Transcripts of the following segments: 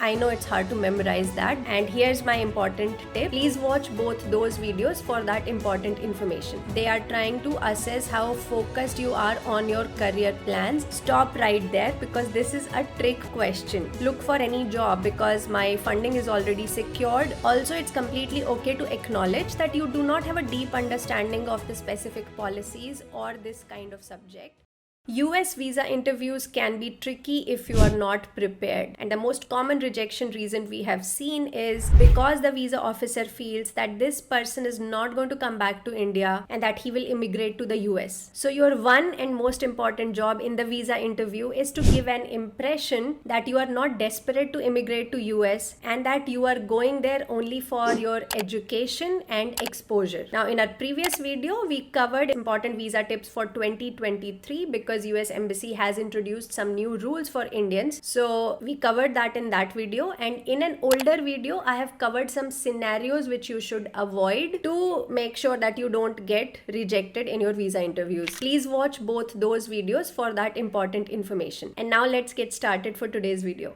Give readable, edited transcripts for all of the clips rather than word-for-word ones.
I know it's hard to memorize that, and here's my important tip. Please watch both those videos for that important information. They are trying to assess how focused you are on your career plans. Stop right there because this is a trick question. Look for any job because my funding is already secured. Also, it's completely okay to acknowledge that you do not have a deep understanding of the specific policies or this kind of subject. US visa interviews can be tricky if you are not prepared, and the most common rejection reason we have seen is because the visa officer feels that this person is not going to come back to India and that he will immigrate to the US. So your one and most important job in the visa interview is to give an impression that you are not desperate to immigrate to US and that you are going there only for your education and exposure. Now, in our previous video, we covered important visa tips for 2023 because US Embassy has introduced some new rules for Indians. So we covered that in that video, and in an older video I have covered some scenarios which you should avoid to make sure that you don't get rejected in your visa interviews. Please watch both those videos for that important information. And now let's get started for today's video.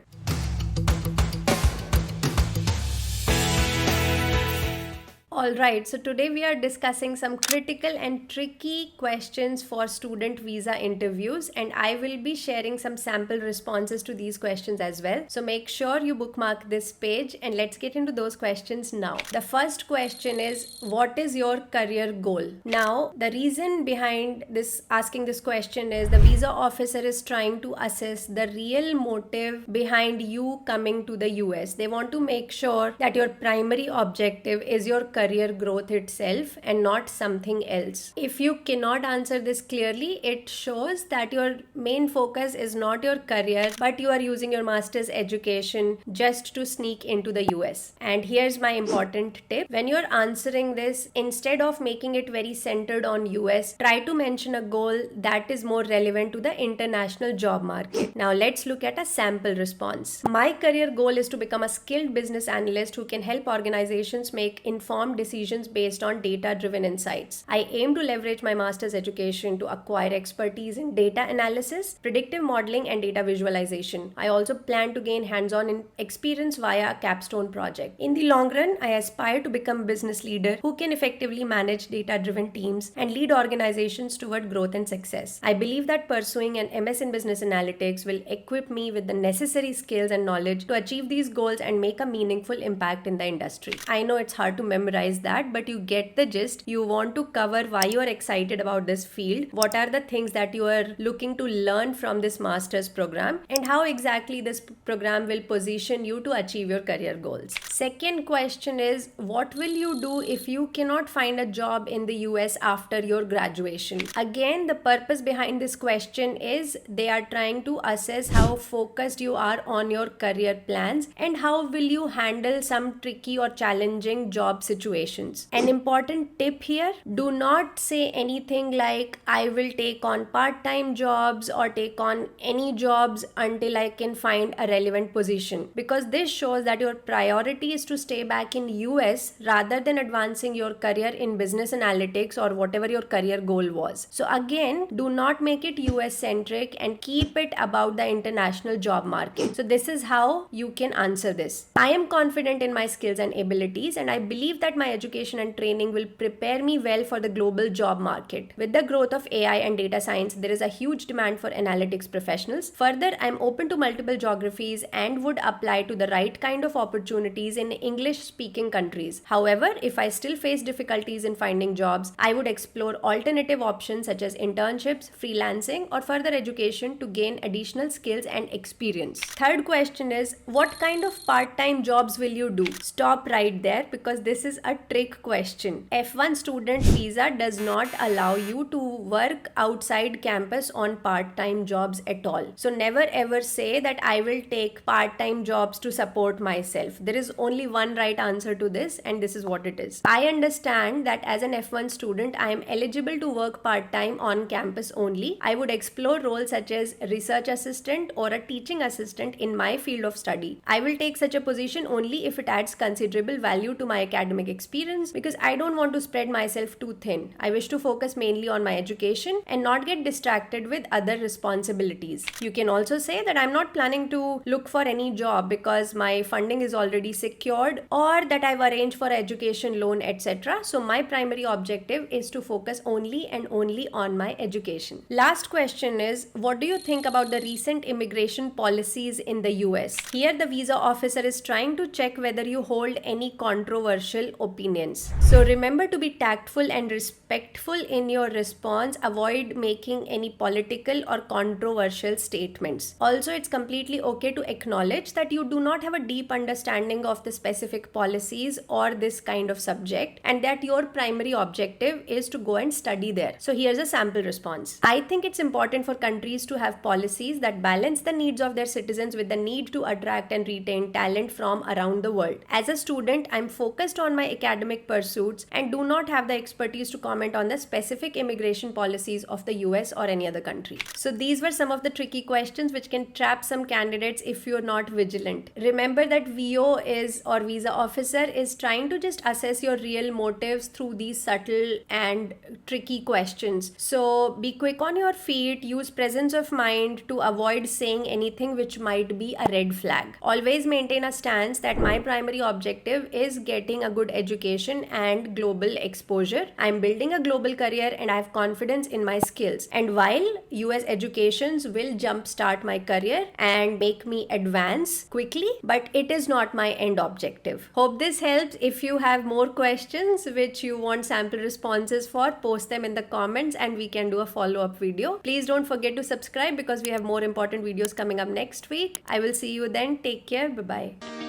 Alright, so today we are discussing some critical and tricky questions for student visa interviews, and I will be sharing some sample responses to these questions as well. So make sure you bookmark this page and let's get into those questions now. The first question is, what is your career goal? Now, the reason behind asking this question is the visa officer is trying to assess the real motive behind you coming to the US. They want to make sure that your primary objective is your career growth itself and not something else. If you cannot answer this clearly, it shows that your main focus is not your career, but you are using your master's education just to sneak into the US. And here's my important tip. When you're answering this, instead of making it very centered on US, try to mention a goal that is more relevant to the international job market. Now let's look at a sample response. My career goal is to become a skilled business analyst who can help organizations make informed decisions based on data-driven insights. I aim to leverage my master's education to acquire expertise in data analysis, predictive modeling, and data visualization. I also plan to gain hands-on experience via a capstone project. In the long run, I aspire to become a business leader who can effectively manage data-driven teams and lead organizations toward growth and success. I believe that pursuing an MS in Business Analytics will equip me with the necessary skills and knowledge to achieve these goals and make a meaningful impact in the industry. I know it's hard to memorize that, but you get the gist. You want to cover why you are excited about this field, what are the things that you are looking to learn from this master's program, and how exactly this program will position you to achieve your career goals. Second question is, what will you do if you cannot find a job in the US after your graduation? Again, the purpose behind this question is they are trying to assess how focused you are on your career plans and how will you handle some tricky or challenging job situations. An important tip here, do not say anything like I will take on part-time jobs or take on any jobs until I can find a relevant position, because this shows that your priority is to stay back in US rather than advancing your career in business analytics or whatever your career goal was. So again, do not make it US centric and keep it about the international job market. So this is how you can answer this. I am confident in my skills and abilities, and I believe that my education and training will prepare me well for the global job market. With the growth of AI and data science, there is a huge demand for analytics professionals. Further, I am open to multiple geographies and would apply to the right kind of opportunities in English-speaking countries. However, if I still face difficulties in finding jobs, I would explore alternative options such as internships, freelancing, or further education to gain additional skills and experience. Third question is, what kind of part-time jobs will you do? Stop right there because this is a trick question. F1 student visa does not allow you to work outside campus on part-time jobs at all. So never ever say that I will take part-time jobs to support myself. There is only one right answer to this, and this is what it is. I understand that as an F1 student, I am eligible to work part-time on campus only. I would explore roles such as research assistant or a teaching assistant in my field of study. I will take such a position only if it adds considerable value to my academic experience because I don't want to spread myself too thin. I wish to focus mainly on my education and not get distracted with other responsibilities. You can also say that I'm not planning to look for any job because my funding is already secured or that I've arranged for education loan, etc. So my primary objective is to focus only and only on my education. Last question is, what do you think about the recent immigration policies in the US? Here the visa officer is trying to check whether you hold any controversial opinions. So remember to be tactful and respectful in your response. Avoid making any political or controversial statements. Also, it's completely okay to acknowledge that you do not have a deep understanding of the specific policies or this kind of subject and that your primary objective is to go and study there. So here's a sample response. I think it's important for countries to have policies that balance the needs of their citizens with the need to attract and retain talent from around the world. As a student, I'm focused on my academic pursuits and do not have the expertise to comment on the specific immigration policies of the US or any other country. So these were some of the tricky questions which can trap some candidates if you're not vigilant. Remember that VO is, or visa officer, is trying to just assess your real motives through these subtle and tricky questions. So be quick on your feet, use presence of mind to avoid saying anything which might be a red flag. Always maintain a stance that my primary objective is getting a good education and global exposure. I'm building a global career and I have confidence in my skills. And while US educations will jumpstart my career and make me advance quickly, but it is not my end objective. Hope this helps. If you have more questions which you want sample responses for, post them in the comments and we can do a follow-up video. Please don't forget to subscribe because we have more important videos coming up next week. I will see you then. Take care. Bye-bye.